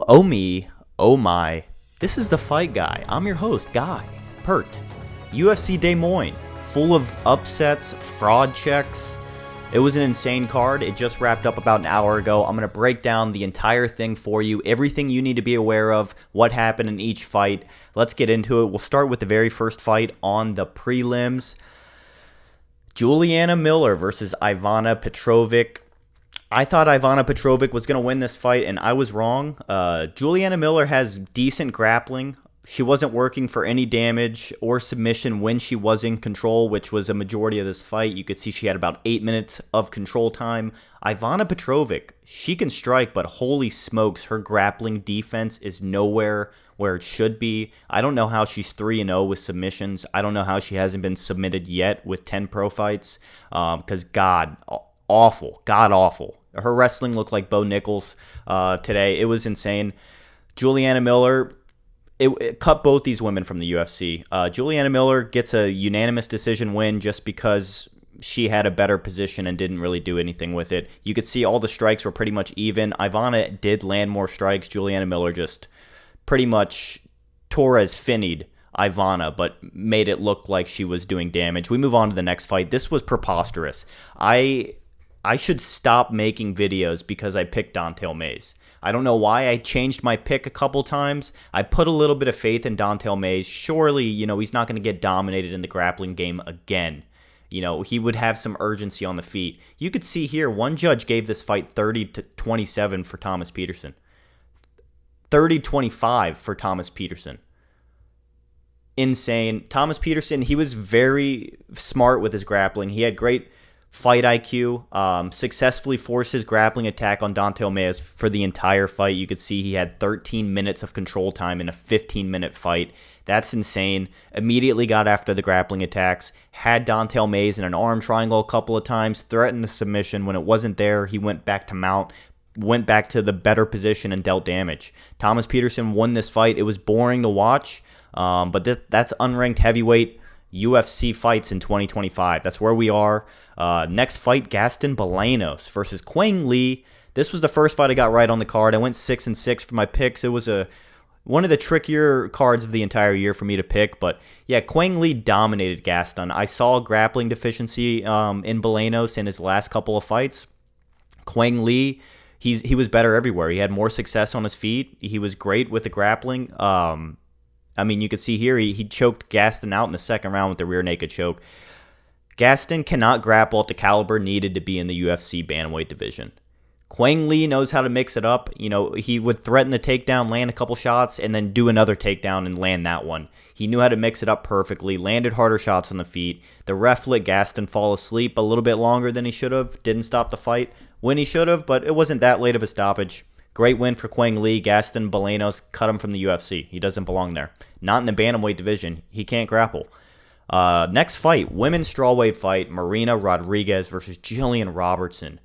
Oh me, oh my, this is the Fight Guy. I'm your host, Guy Pert. UFC Des Moines, full of upsets, fraud checks. It was an insane card. It just wrapped up about an hour ago. I'm going to break down the entire thing for you, everything you need to be aware of, what happened in each fight. Let's get into it. We'll start with the very first fight on the prelims. Juliana Miller versus Ivana Petrovic. I thought Ivana Petrovic was going to win this fight, and I was wrong. Juliana Miller has decent grappling. She wasn't working for any damage or submission when she was in control, which was a majority of this fight. You could see she had about 8 minutes of control time. Ivana Petrovic, she can strike, but holy smokes, her grappling defense is nowhere where it should be. I don't know how she's 3-0 with submissions. I don't know how she hasn't been submitted yet with 10 pro fights, because God awful. Her wrestling looked like Bo Nickal today. It was insane. Juliana Miller, it cut both these women from the UFC. Juliana Miller gets a unanimous decision win just because she had a better position and didn't really do anything with it. You could see all the strikes were pretty much even. Ivana did land more strikes. Juliana Miller just pretty much Torres finied Ivana, but made it look like she was doing damage. We move on to the next fight. This was preposterous. I should stop making videos because I picked Don'Tale Mayes. I don't know why. I changed my pick a couple times. I put a little bit of faith in Don'Tale Mayes. Surely, he's not going to get dominated in the grappling game again. He would have some urgency on the feet. You could see here, one judge gave this fight 30-27 for Thomas Petersen. 30-25 for Thomas Petersen. Insane. Thomas Petersen, he was very smart with his grappling. He had great fight IQ, successfully forced his grappling attack on Don'Tale Mayes for the entire fight. You could see he had 13 minutes of control time in a 15-minute fight. That's insane. Immediately got after the grappling attacks, had Don'Tale Mayes in an arm triangle a couple of times, threatened the submission. When it wasn't there, he went back to mount, went back to the better position and dealt damage. Thomas Petersen won this fight. It was boring to watch, but that's unranked heavyweight UFC fights in 2025. That's where we are. Next fight, Gaston Bolaños versus Quang Le. This was the first fight I got right on the card. I went 6-6 for my picks. It was one of the trickier cards of the entire year for me to pick. But yeah, Quang Le dominated Gaston. I saw grappling deficiency in Bolaños in his last couple of fights. Quang Le, he was better everywhere. He had more success on his feet. He was great with the grappling. You could see here he choked Gaston out in the second round with the rear naked choke. Gaston cannot grapple at the caliber needed to be in the UFC bantamweight division. Quang Le knows how to mix it up. He would threaten the takedown, land a couple shots, and then do another takedown and land that one. He knew how to mix it up perfectly, landed harder shots on the feet. The ref let Gaston fall asleep a little bit longer than he should have. Didn't stop the fight when he should have, but it wasn't that late of a stoppage. Great win for Quang Le. Gaston Bolaños cut him from the UFC. He doesn't belong there. Not in the bantamweight division. He can't grapple. Next fight, women's strawweight fight, Marina Rodriguez versus Jillian Robertson.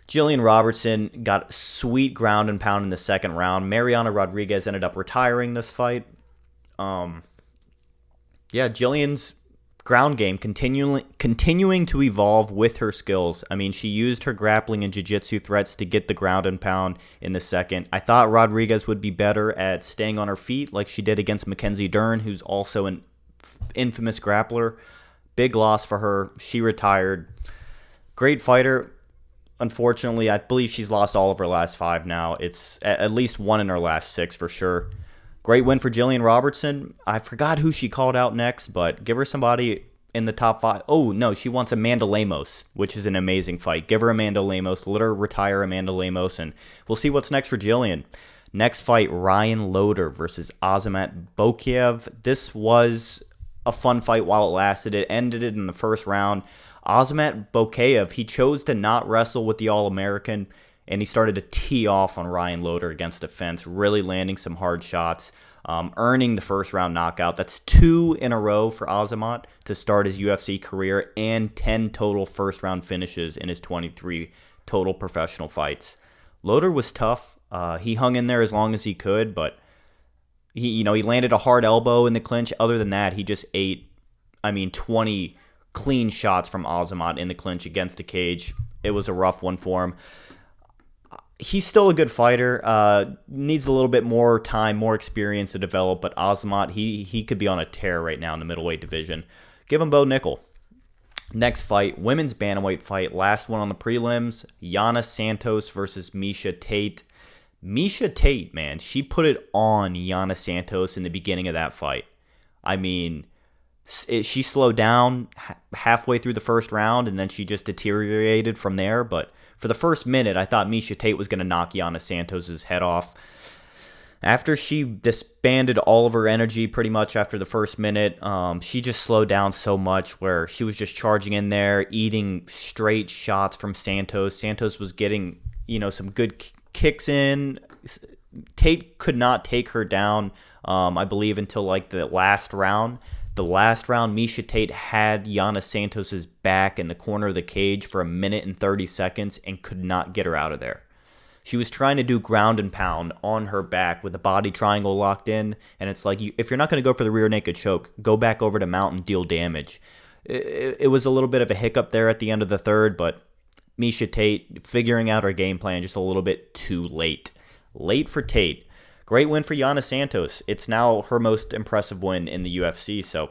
Jillian Robertson got sweet ground and pound in the second round. Mariana Rodriguez ended up retiring this fight. Jillian's ground game continuing to evolve with her skills. She used her grappling and jiu-jitsu threats to get the ground and pound in the second. I thought Rodriguez would be better at staying on her feet like she did against Mackenzie Dern, who's also an infamous grappler. Big loss for her. She retired. Great fighter. Unfortunately, I believe she's lost all of her last 5 now. It's at least 1 in her last 6 for sure. Great win for Jillian Robertson. I forgot who she called out next, but give her somebody in the top 5. Oh, no, she wants Amanda Lemos, which is an amazing fight. Give her Amanda Lemos. Let her retire Amanda Lemos, and we'll see what's next for Jillian. Next fight, Ryan Loder versus Azamat Bekoev. This was a fun fight while it lasted. It ended it in the first round. Azamat Bekoev, he chose to not wrestle with the All-American, and he started to tee off on Ryan Loder against the fence, really landing some hard shots, earning the first round knockout. That's 2 in a row for Azamat to start his UFC career, and 10 total first round finishes in his 23 total professional fights. Loder was tough. He hung in there as long as he could, but he landed a hard elbow in the clinch. Other than that, he just ate, 20 clean shots from Azamat in the clinch against the cage. It was a rough one for him. He's still a good fighter. Needs a little bit more time, more experience to develop. But Azamat, he could be on a tear right now in the middleweight division. Give him Bo Nickal. Next fight, women's bantamweight fight. Last one on the prelims. Yana Santos versus Miesha Tate. Miesha Tate, man, she put it on Yana Santos in the beginning of that fight. I mean, she slowed down halfway through the first round, and then she just deteriorated from there. But for the first minute, I thought Miesha Tate was going to knock Yana Santos' head off. After she disbanded all of her energy pretty much after the first minute, she just slowed down so much where she was just charging in there, eating straight shots from Santos. Santos was getting, some good kicks in. Tate could not take her down, I believe, until like the last round. The last round, Miesha Tate had Yana Santos' back in the corner of the cage for 1 minute and 30 seconds and could not get her out of there. She was trying to do ground and pound on her back with the body triangle locked in, and it's like, if you're not going to go for the rear naked choke, go back over to mount and deal damage. It was a little bit of a hiccup there at the end of the third, but Miesha Tate figuring out her game plan just a little bit too late. Late for Tate. Great win for Yana Santos. It's now her most impressive win in the UFC. So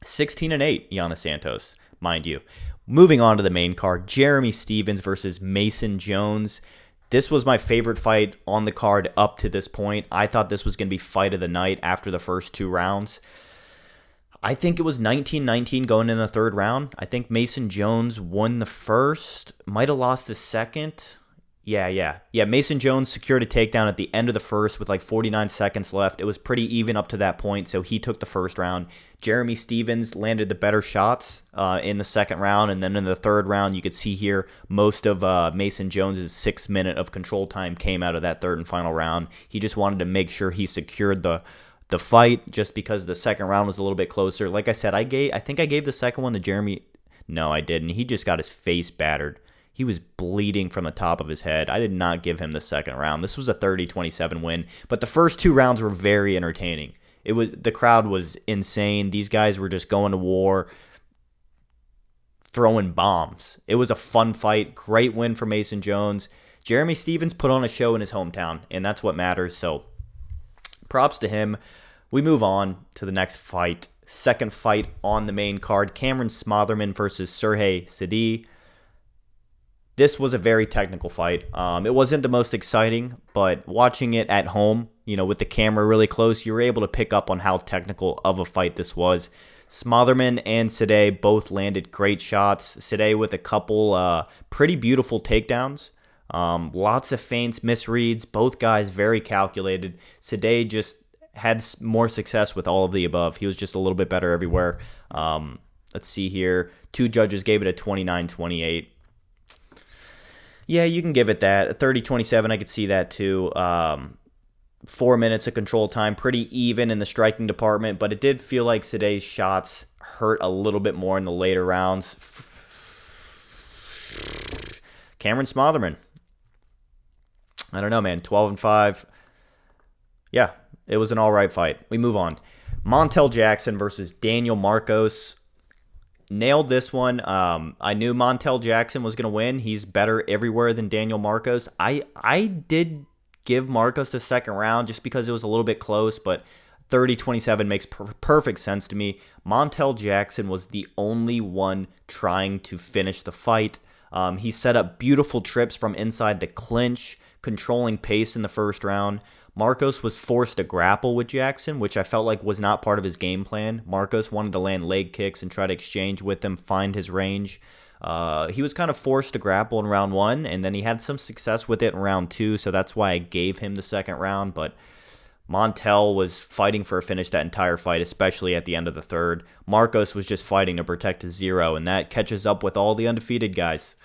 16-8, Yana Santos, mind you. Moving on to the main card, Jeremy Stephens versus Mason Jones. This was my favorite fight on the card up to this point. I thought this was going to be fight of the night after the first 2 rounds. I think it was 19-19 going in the third round. I think Mason Jones won the first, might have lost the second. Yeah. Mason Jones secured a takedown at the end of the first with like 49 seconds left. It was pretty even up to that point, so he took the first round. Jeremy Stephens landed the better shots in the second round, and then in the third round, you could see here most of Mason Jones' 6 minute of control time came out of that third and final round. He just wanted to make sure he secured the fight just because the second round was a little bit closer. Like I said, I think I gave the second one to Jeremy. No, I didn't. He just got his face battered. He was bleeding from the top of his head. I did not give him the second round. This was a 30-27 win, but the first 2 rounds were very entertaining. The crowd was insane. These guys were just going to war, throwing bombs. It was a fun fight. Great win for Mason Jones. Jeremy Stephens put on a show in his hometown, and that's what matters. So props to him. We move on to the next fight. Second fight on the main card, Cameron Smotherman versus Sergey Sidey. This was a very technical fight. It wasn't the most exciting, but watching it at home, with the camera really close, you were able to pick up on how technical of a fight this was. Smotherman and Sidey both landed great shots. Sidey with a couple pretty beautiful takedowns. Lots of feints, misreads. Both guys very calculated. Sidey just had more success with all of the above. He was just a little bit better everywhere. Let's see here. 2 judges gave it a 29-28. Yeah, you can give it that. A 30-27, I could see that too. 4 minutes of control time, pretty even in the striking department, but it did feel like Sidey's shots hurt a little bit more in the later rounds. Cameron Smotherman. I don't know, man. 12-5. Yeah, it was an all right fight. We move on. Montel Jackson versus Daniel Marcos. Nailed this one. I knew Montel Jackson was going to win. He's better everywhere than Daniel Marcos. I did give Marcos the second round just because it was a little bit close, but 30-27 makes perfect sense to me. Montel Jackson was the only one trying to finish the fight. He set up beautiful trips from inside the clinch, controlling pace in the first round. Marcos was forced to grapple with Jackson, which I felt like was not part of his game plan. Marcos wanted to land leg kicks and try to exchange with him, find his range. He was kind of forced to grapple in round 1, and then he had some success with it in round 2, so that's why I gave him the second round. But Montel was fighting for a finish that entire fight, especially at the end of the third. Marcos was just fighting to protect his 0, and that catches up with all the undefeated guys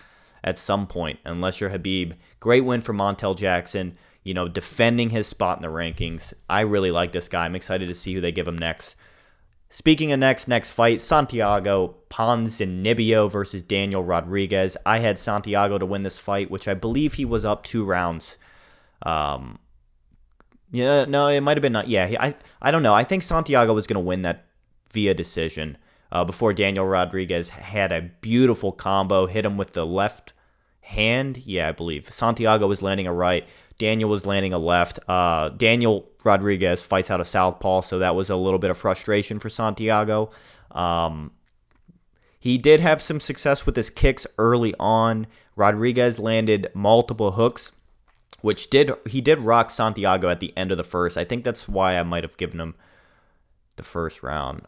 at some point, unless you're Khabib. Great win for Montel Jackson. Defending his spot in the rankings. I really like this guy. I'm excited to see who they give him next. Speaking of next fight, Santiago Ponzinibbio versus Daniel Rodriguez. I had Santiago to win this fight, which I believe he was up 2 rounds. Yeah, no, it might have been not. Yeah, I don't know. I think Santiago was going to win that via decision before Daniel Rodriguez had a beautiful combo, hit him with the left. hand. Yeah, I believe. Santiago was landing a right. Daniel was landing a left. Daniel Rodriguez fights out of southpaw, so that was a little bit of frustration for Santiago. He did have some success with his kicks early on. Rodriguez landed multiple hooks, which he did rock Santiago at the end of the first. I think that's why I might have given him the first round.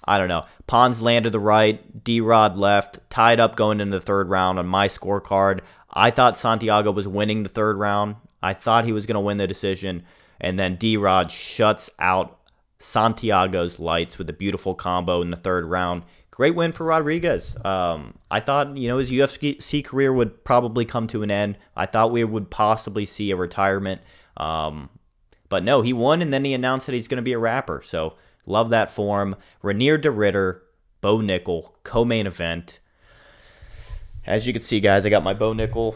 I don't know. Pons landed the right, D-Rod left, tied up going into the third round on my scorecard. I thought Santiago was winning the third round. I thought he was going to win the decision, and then D-Rod shuts out Santiago's lights with a beautiful combo in the third round. Great win for Rodriguez. I thought, his UFC career would probably come to an end. I thought we would possibly see a retirement. But no, he won, and then he announced that he's going to be a rapper. So, love that for him. Reinier de Ridder, Bo Nickal, co-main event. As you can see, guys, I got my Bo Nickal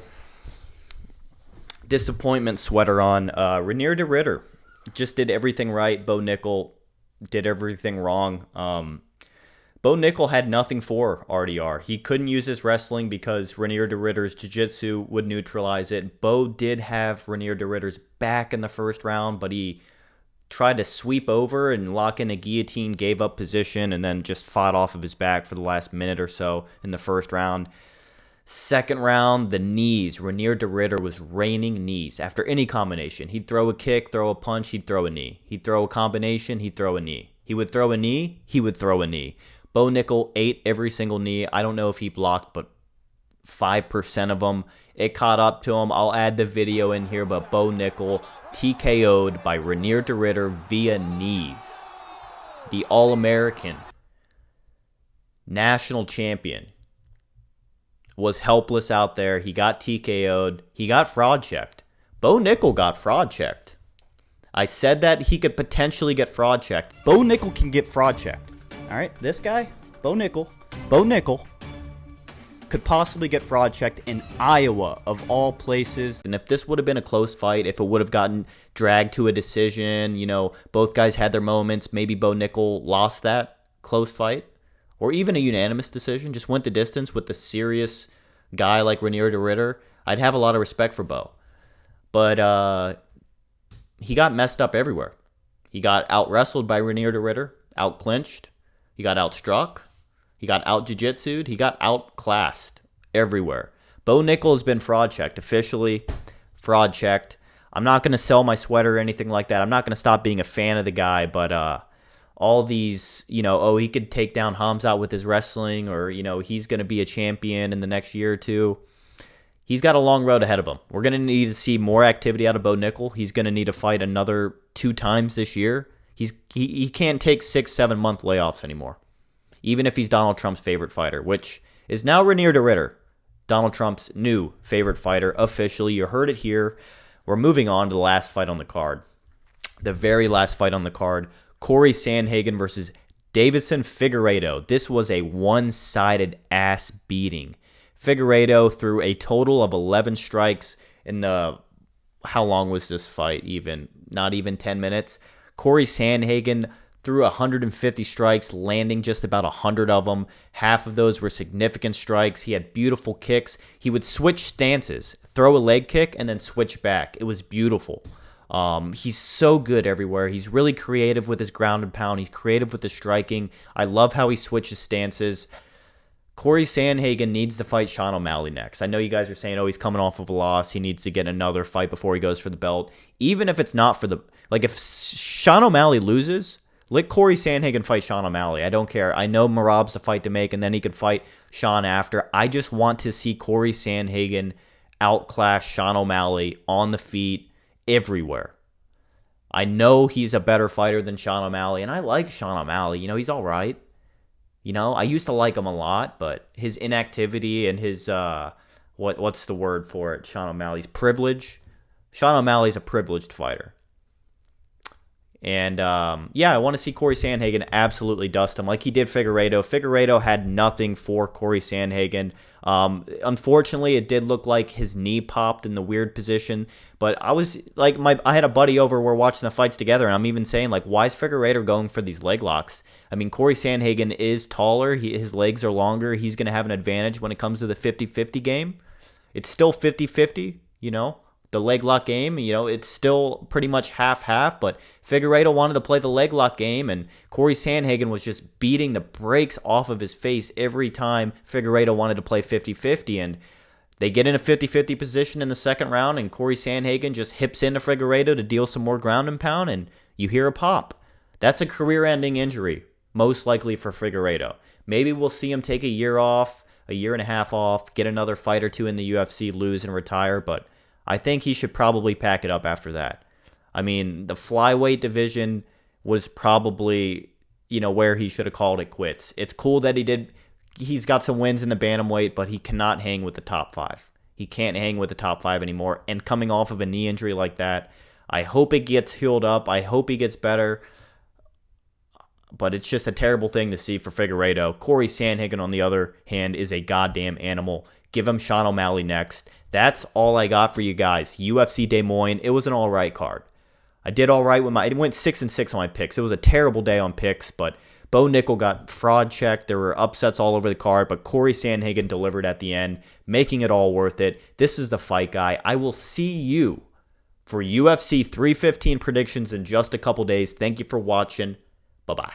disappointment sweater on. Reinier de Ridder just did everything right. Bo Nickal did everything wrong. Bo Nickal had nothing for RDR. He couldn't use his wrestling because Reinier de Ridder's jiu-jitsu would neutralize it. Bo did have Reinier de Ridder's back in the first round, but he tried to sweep over and lock in a guillotine, gave up position, and then just fought off of his back for the last minute or so in the first round. Second round, the knees. Reinier de Ridder was raining knees after any combination. He'd throw a kick, throw a punch, he'd throw a knee. He'd throw a combination, he'd throw a knee. He would throw a knee, he would throw a knee. Bo Nickal ate every single knee. I don't know if he blocked, but 5% of them. It caught up to him. I'll add the video in here, but Bo Nickal TKO'd by Reinier de Ridder via knees. The All-American national champion was helpless out there. He got TKO'd. He got fraud checked. Bo Nickal got fraud checked. I said that he could potentially get fraud checked. Bo Nickal can get fraud checked. All right, this guy, Bo Nickal could possibly get fraud checked in Iowa, of all places. And if this would have been a close fight, if it would have gotten dragged to a decision, both guys had their moments, maybe Bo Nickal lost that close fight, or even a unanimous decision, just went the distance with a serious guy like Reinier de Ridder, I'd have a lot of respect for Bo. But he got messed up everywhere. He got out-wrestled by Reinier de Ridder, out-clinched. He got outstruck. He got out-jiu-jitsu'd. He got outclassed everywhere. Bo Nickal has been fraud-checked, officially fraud-checked. I'm not going to sell my sweater or anything like that. I'm not going to stop being a fan of the guy, but all these, he could take down Hamzat with his wrestling, or, he's going to be a champion in the next year or two. He's got a long road ahead of him. We're going to need to see more activity out of Bo Nickal. He's going to need to fight another 2 times this year. He can't take 6-7 month layoffs anymore, even if he's Donald Trump's favorite fighter, which is now Reinier de Ridder, Donald Trump's new favorite fighter officially. You heard it here. We're moving on to the last fight on the card, the very last fight on the card. Corey Sandhagen versus Deiveson Figueiredo. This was a one-sided ass beating. Figueiredo threw a total of 11 strikes in the, how long was this fight even? Not even 10 minutes. Corey Sandhagen threw 150 strikes, landing just about 100 of them. Half of those were significant strikes. He had beautiful kicks. He would switch stances, throw a leg kick, and then switch back. It was beautiful. He's so good everywhere. He's really creative with his ground and pound. He's creative with his striking. I love how he switches stances. Corey Sandhagen needs to fight Sean O'Malley next. I know you guys are saying, he's coming off of a loss. He needs to get another fight before he goes for the belt. Even if it's not for the... if Sean O'Malley loses, let Corey Sandhagen fight Sean O'Malley. I don't care. I know Merab's the fight to make, and then he could fight Sean after. I just want to see Corey Sandhagen outclass Sean O'Malley on the feet everywhere. I know he's a better fighter than Sean O'Malley, and I like Sean O'Malley. He's all right. I used to like him a lot, but his inactivity and his, what's the word for it? Sean O'Malley's privilege. Sean O'Malley's a privileged fighter. And yeah, I want to see Corey Sandhagen absolutely dust him like he did Figueiredo. Figueiredo had nothing for Corey Sandhagen. Unfortunately, it did look like his knee popped in the weird position. But I was like, I had a buddy over. We're watching the fights together, and I'm even saying, like, why is Figueiredo going for these leg locks? I mean, Corey Sandhagen is taller. His legs are longer. He's going to have an advantage when it comes to the 50-50 game. It's still 50-50, you know. The leg lock game, you know, it's still pretty much half-half, but Figueiredo wanted to play the leg lock game, and Corey Sandhagen was just beating the brakes off of his face every time Figueiredo wanted to play 50-50, and they get in a 50-50 position in the second round, and Corey Sandhagen just hips into Figueiredo to deal some more ground and pound, and you hear a pop. That's a career-ending injury, most likely for Figueiredo. Maybe we'll see him take a year off, a year and a half off, get another fight or two in the UFC, lose and retire, but I think he should probably pack it up after that. I mean, the flyweight division was probably, you know, where he should have called it quits. It's cool that he's got some wins in the bantamweight, but he cannot hang with the top 5. He can't hang with the top 5 anymore. And coming off of a knee injury like that, I hope it gets healed up. I hope he gets better. But it's just a terrible thing to see for Figueiredo. Corey Sandhagen, on the other hand, is a goddamn animal. Give him Sean O'Malley next. That's all I got for you guys. UFC Des Moines. It was an all right card. I did all right with it went 6-6 on my picks. It was a terrible day on picks, but Bo Nickal got fraud checked. There were upsets all over the card, but Corey Sandhagen delivered at the end, making it all worth it. This is the Fight Guy. I will see you for UFC 315 predictions in just a couple days. Thank you for watching. Bye-bye.